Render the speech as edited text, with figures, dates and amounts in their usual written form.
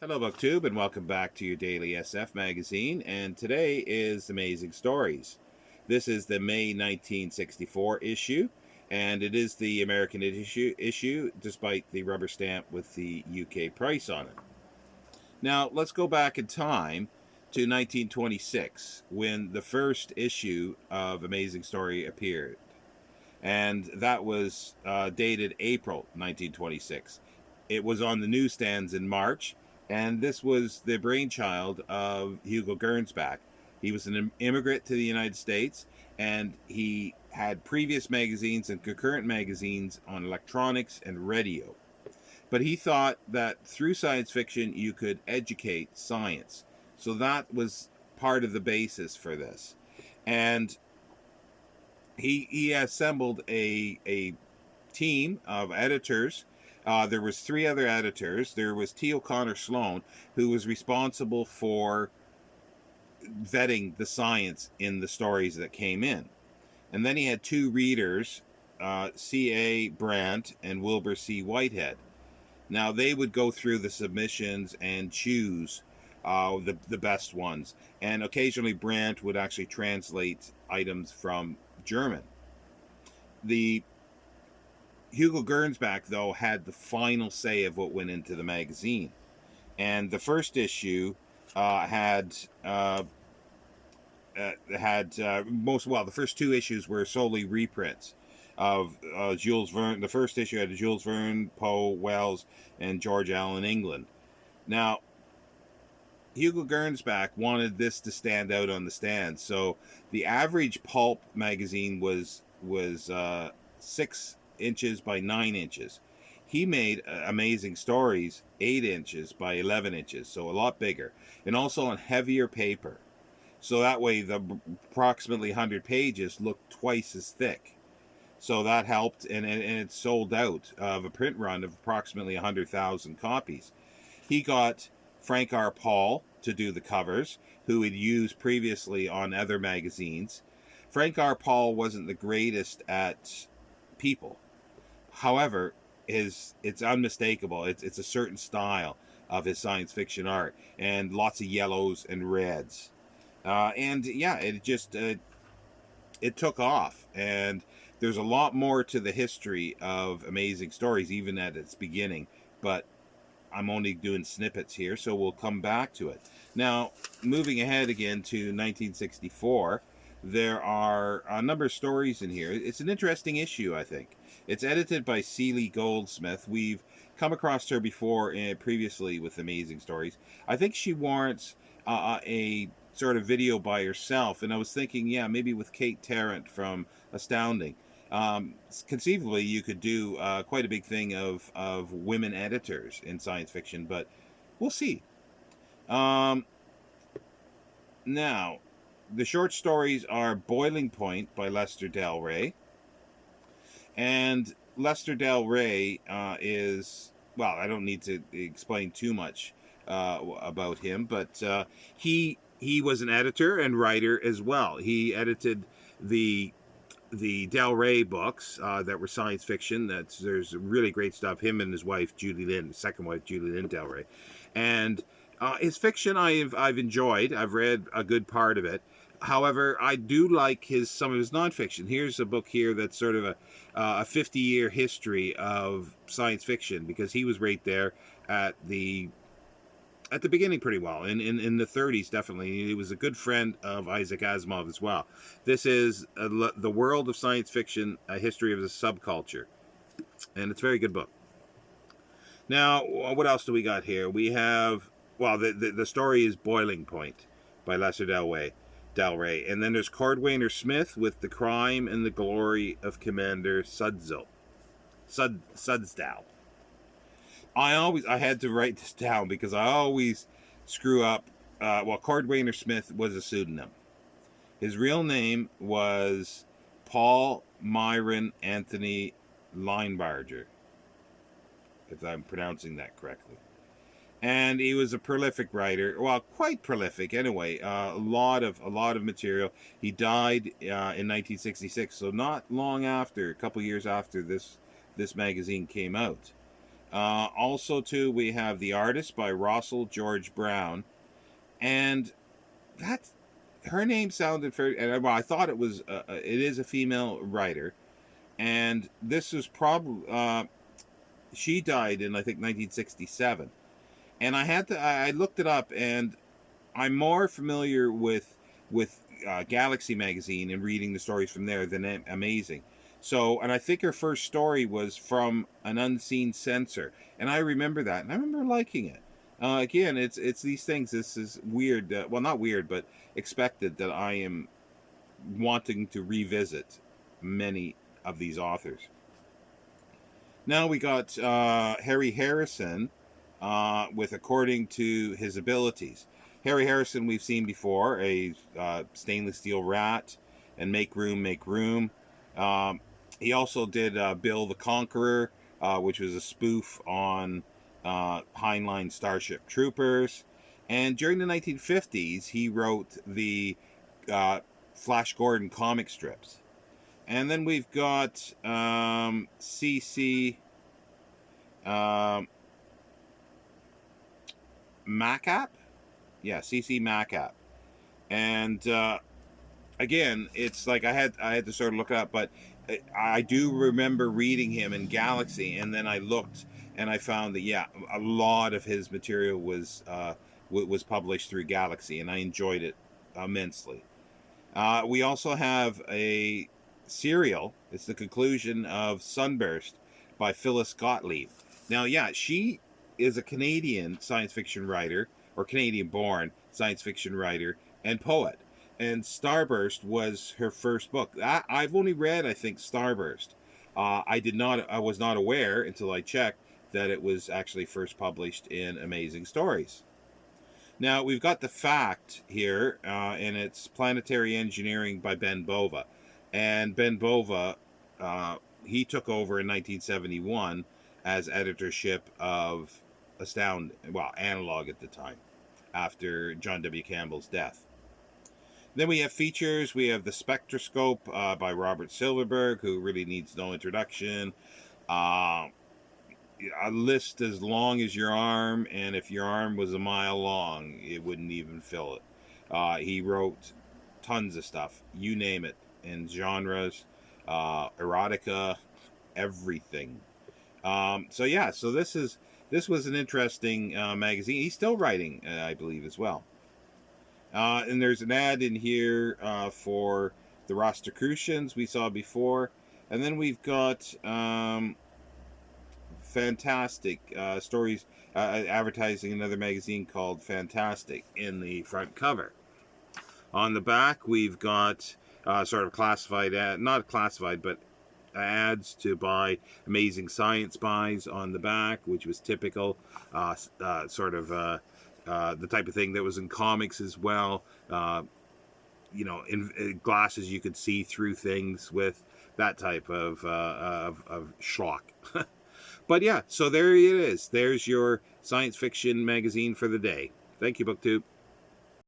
Hello, BookTube, and welcome back to your daily SF magazine. And today is Amazing Stories. This is the May 1964 issue, and it is the American issue, despite the rubber stamp with the UK price on it. Now, let's go back in time to 1926, when the first issue of Amazing Story appeared, and that was dated April 1926. It was on the newsstands in March, and this was the brainchild of Hugo Gernsback. He was an immigrant to the United States, and he had previous magazines and concurrent magazines on electronics and radio. But he thought that through science fiction you could educate science. So that was part of the basis for this. And he assembled a team of editors. There was three other editors. There was T. O'Connor Sloan, who was responsible for vetting the science in the stories that came in. And then he had two readers, C.A. Brandt and Wilbur C. Whitehead. Now, they would go through the submissions and choose the best ones. And occasionally Brandt would actually translate items from German. The Hugo Gernsback, though, had the final say of what went into the magazine. And the first issue the first two issues were solely reprints of Jules Verne. The first issue had Jules Verne, Poe, Wells, and George Allen England. Now, Hugo Gernsback wanted this to stand out on the stand, so the average pulp magazine was 6 inches by 9 inches. He made Amazing Stories 8 inches by 11 inches, so a lot bigger, and also on heavier paper. So that way the approximately 100 pages looked twice as thick. So that helped, and it sold out of a print run of approximately 100,000 copies. He got Frank R. Paul to do the covers, who had used previously on other magazines. Frank R. Paul wasn't the greatest at people. However, it's unmistakable. It's a certain style of his science fiction art, and lots of yellows and reds. It took off, and there's a lot more to the history of Amazing Stories, even at its beginning, but I'm only doing snippets here, so we'll come back to it. Now, moving ahead again to 1964, there are a number of stories in here. It's an interesting issue, I think. It's edited by Celie Goldsmith. We've come across her before previously with Amazing Stories. I think she warrants a sort of video by herself, and I was thinking, maybe with Kate Tarrant from Astounding. Conceivably, you could do quite a big thing of women editors in science fiction, but we'll see. Now, the short stories are Boiling Point by Lester Del Rey. And Lester Del Rey is, well, I don't need to explain too much about him, but he was an editor and writer as well. He edited the Del Rey books that were science fiction. There's really great stuff. Him and his wife Judy Lynn, second wife Judy Lynn Del Rey, and his fiction I've enjoyed. I've read a good part of it. However, I do like some of his nonfiction. Here's a book here that's sort of a 50-year history of science fiction, because he was right there at the beginning pretty well. In the 30s, definitely. He was a good friend of Isaac Asimov as well. This is The World of Science Fiction, A History of the Subculture. And it's a very good book. Now, what else do we got here? We have, the story is Boiling Point by Lester Del Rey. And then there's Cordwainer Smith with The Crime and the Glory of Commander Sudsdal. I had to write this down because I always screw up. Cordwainer Smith was a pseudonym. His real name was Paul Myron Anthony Linebarger, if I'm pronouncing that correctly. And he was a prolific writer. Well, quite prolific anyway. A lot of material. He died in 1966, so not long after, a couple years after this magazine came out. Also, too, we have The Artist by Russell George Brown, and that her name sounded very. And well, I thought it was. It is a female writer, and this was probably. She died in, I think, 1967, and I looked it up, and I'm more familiar with Galaxy magazine and reading the stories from there than Amazing. So, and I think her first story was from An Unseen Censor, and I remember that, and I remember liking it. Again, it's these things. This is weird. Well, not weird, but expected that I am wanting to revisit many of these authors. Now we got Harry Harrison with According to His Abilities. Harry Harrison we've seen before, a stainless steel rat, and Make Room, Make Room. He also did Bill the Conqueror, which was a spoof on Heinlein Starship Troopers. And during the 1950s, he wrote the Flash Gordon comic strips. And then we've got C.C. Macap? Yeah, C.C. Macap. And again, it's like I had to sort of look it up, but I do remember reading him in Galaxy, and then I looked and I found that, yeah, a lot of his material was published through Galaxy, and I enjoyed it immensely. We also have a serial. It's the conclusion of Sunburst by Phyllis Gottlieb. Now, yeah, she is a Canadian science fiction writer, or Canadian-born science fiction writer and poet. And Starburst was her first book. I've only read, I think, Starburst. I was not aware until I checked that it was actually first published in Amazing Stories. Now, we've got The Fact here, and it's Planetary Engineering by Ben Bova. And Ben Bova, he took over in 1971 as editorship of Analog at the time, after John W. Campbell's death. Then we have features. We have The Spectroscope by Robert Silverberg, who really needs no introduction. A list as long as your arm, and if your arm was a mile long, it wouldn't even fill it. He wrote tons of stuff, you name it, in genres, erotica, everything. So this was an interesting magazine. He's still writing, I believe, as well. And there's an ad in here for the Rosicrucians we saw before. And then we've got Fantastic stories, advertising another magazine called Fantastic in the front cover. On the back, we've got sort of classified, not classified, but ads to buy Amazing Science buys on the back, which was typical, the type of thing that was in comics as well. In glasses you could see through things with, that type of schlock. But yeah, so there it is. There's your science fiction magazine for the day. Thank you, BookTube.